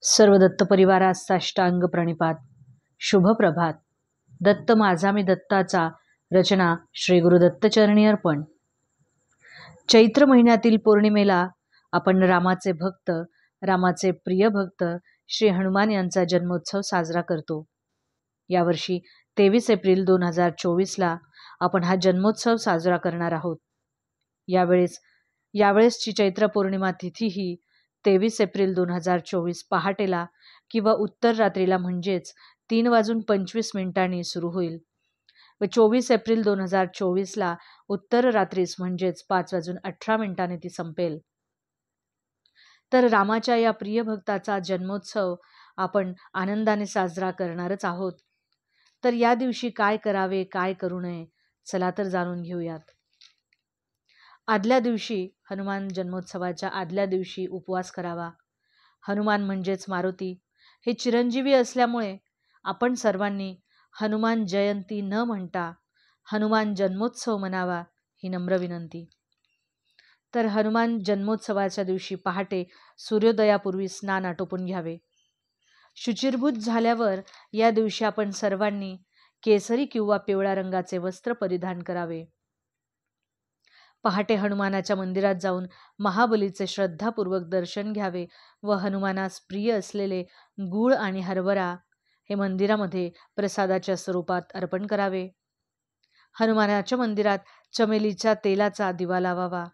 सर्व दत्त परिवारास साष्टांग प्रणिपात. शुभ प्रभात. दत्त माझा मी दत्ताचा. रचना श्री गुरुदत्त चरणी अर्पण. चैत्र महिन्यातील पौर्णिमेला आपण रामाचे भक्त, रामाचे प्रिय भक्त श्री हनुमान यांचा जन्मोत्सव साजरा करतो. यावर्षी 23 एप्रिल 2024ला आपण हा जन्मोत्सव साजरा करणार आहोत. यावेळेसची चैत्र पौर्णिमा तिथी ही 23 एप्रिल 2024 पहाटेला किंवा उत्तर रात्रीला म्हणजेच 3:25 सुरू होईल व 24 एप्रिल 2024ला उत्तर रात्रीस म्हणजेच 5:18 ती संपेल. तर रामाच्या या प्रिय भक्ताचा जन्मोत्सव आपण आनंदाने साजरा करणारच आहोत. तर या दिवशी काय करावे, काय करू नये, चला तर जाणून घेऊयात. आदल्या दिवशी, हनुमान जन्मोत्सवाच्या आदल्या दिवशी उपवास करावा. हनुमान म्हणजेच मारुती हे चिरंजीवी असल्यामुळे आपण सर्वांनी हनुमान जयंती न म्हणता हनुमान जन्मोत्सव मनावा ही नम्र विनंती. तर हनुमान जन्मोत्सवाच्या दिवशी पहाटे सूर्योदयापूर्वी स्नान आटोपून घ्यावे. शुचिर्भूत झाल्यावर या दिवशी आपण सर्वांनी केसरी किंवा पिवळ्या रंगाचे वस्त्र परिधान करावे. पहाटे हनुमानाच्या मंदिरात जाऊन महाबलीचे श्रद्धापूर्वक दर्शन घ्यावे व हनुमानास प्रिय असलेले गूळ आणि हरभरा हे मंदिरामध्ये प्रसादाच्या स्वरूपात अर्पण करावे. हनुमानाच्या मंदिरात चमेलीच्या तेलाचा दिवा लावावा.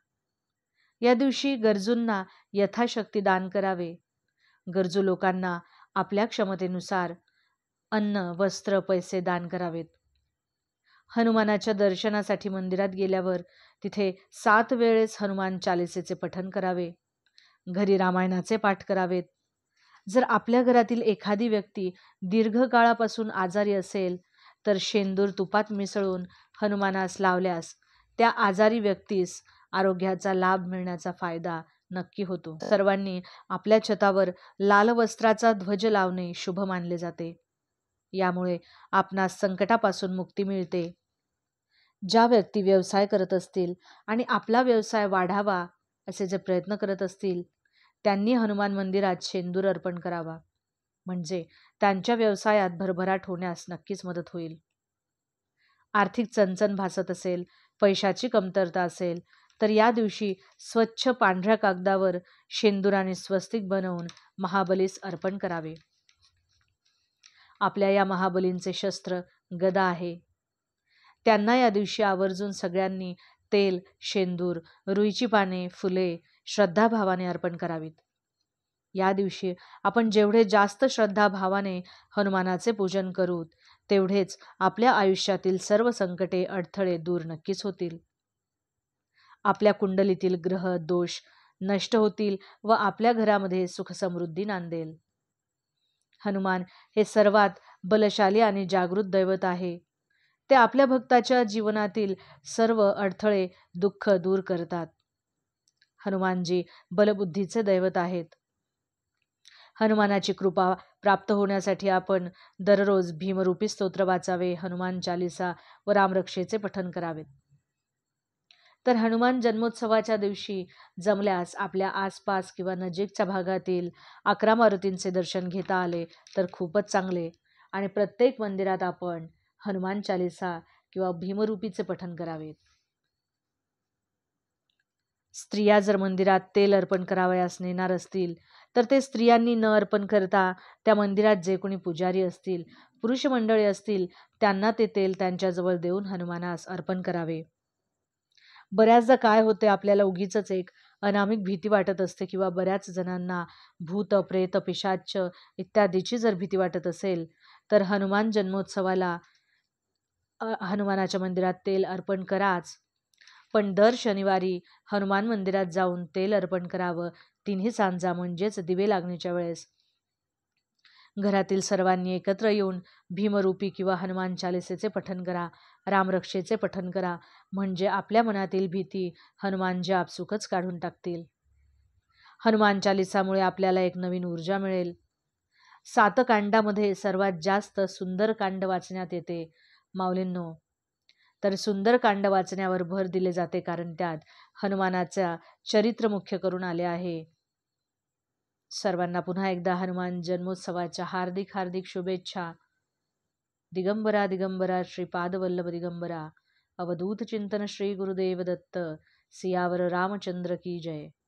या दिवशी गरजूंना यथाशक्ती दान करावे. गरजू लोकांना आपल्या क्षमतेनुसार अन्न, वस्त्र, पैसे दान करावेत. हनुमानाच्या दर्शनासाठी मंदिरात गेल्यावर तिथे 7 वेळेस हनुमान चालिसेचे पठण करावे. घरी रामायणाचे पाठ करावेत. जर आपल्या घरातील एखादी व्यक्ती दीर्घकाळापासून आजारी असेल तर शेंदूर तुपात मिसळून हनुमानास लावल्यास त्या आजारी व्यक्तीस आरोग्याचा लाभ मिळण्याचा फायदा नक्की होतो. सर्वांनी आपल्या छतावर लाल वस्त्राचा ध्वज लावणे शुभ मानले जाते. यामुळे आपणास संकटापासून मुक्ती मिळते. ज्या व्यक्ती व्यवसाय करत असतील आणि आपला व्यवसाय वाढावा असे जे प्रयत्न करत असतील त्यांनी हनुमान मंदिरात शेंदूर अर्पण करावा. म्हणजे त्यांच्या व्यवसायात भरभराट होण्यास नक्कीच मदत होईल. आर्थिक चणचण भासत असेल, पैशाची कमतरता असेल तर या दिवशी स्वच्छ पांढऱ्या कागदावर शेंदुराने स्वस्तिक बनवून महाबलीस अर्पण करावे. आपल्या या महाबलींचे शस्त्र गदा आहे. त्यांना या दिवशी आवर्जून सगळ्यांनी तेल, शेंदूर, रुईची पाने, फुले श्रद्धाभावाने अर्पण करावीत. या दिवशी आपण जेवढे जास्त श्रद्धाभावाने हनुमानाचे पूजन करू तेवढेच आपल्या आयुष्यातील सर्व संकटे, अडथळे दूर नक्कीच होतील. आपल्या कुंडलीतील ग्रह दोष नष्ट होतील व आपल्या घरामध्ये सुखसमृद्धी नांदेल. हनुमान हे सर्वात बलशाली आणि जागृत दैवत आहे. ते आपल्या भक्ताच्या जीवनातील सर्व अडथळे, दुःख दूर करतात. हनुमानजी बलबुद्धीचे दैवत आहेत. हनुमानाची कृपा प्राप्त होण्यासाठी आपण दररोज भीमरूपी स्तोत्र वाचावे, हनुमान चालिसा व रामरक्षेचे पठण करावेत. तर हनुमान जन्मोत्सवाच्या दिवशी जमल्यास आपल्या आसपास किंवा नजीकच्या भागातील 11 मारुतींचे दर्शन घेता आले तर खूपच चांगले. आणि प्रत्येक मंदिरात आपण हनुमान चालिसा किंवा भीमरूपीचे पठण करावे. स्त्रिया जर मंदिरात तेल अर्पण करावयास नेणार असतील तर ते स्त्रियांनी न अर्पण करता त्या मंदिरात जे कोणी पुजारी असतील, पुरुष मंडळी असतील त्यांना ते तेल त्यांच्याजवळ देऊन हनुमानास अर्पण करावे. बऱ्याचदा काय होते, आपल्याला उगीच एक अनामिक भीती वाटत असते किंवा बऱ्याच जणांना भूत, प्रेत, पिशाच इत्यादीची जर भीती वाटत असेल तर हनुमान जन्मोत्सवाला हनुमानाच्या मंदिरात तेल अर्पण कराच. पण दर शनिवारी हनुमान मंदिरात जाऊन तेल अर्पण करावं. 3 सांजा म्हणजेच दिवे लागण्याच्या वेळेस घरातील सर्वांनी एकत्र येऊन भीमरूपी किंवा हनुमान चालिसेचे पठण करा, रामरक्षेचे पठण करा. म्हणजे आपल्या मनातील भीती हनुमानजी आपसुकच काढून टाकतील. हनुमान चालिसामुळे आपल्याला एक नवीन ऊर्जा मिळेल. 7 कांडामध्ये सर्वात जास्त सुंदरकांड वाचण्यात येते माऊलींनो. तर सुंदरकांड वाचण्यावर भर दिले जाते कारण त्यात हनुमानाचा चरित्र मुख्य करून आले आहे. सर्वांना पुन्हा एकदा हनुमान जन्मोत्सवाच्या हार्दिक हार्दिक शुभेच्छा. दिगंबरा दिगंबरा श्रीपादवल्लभ दिगंबरा. अवधूत चिंतन श्री गुरुदेव दत्त. सियावर रामचंद्र की जय.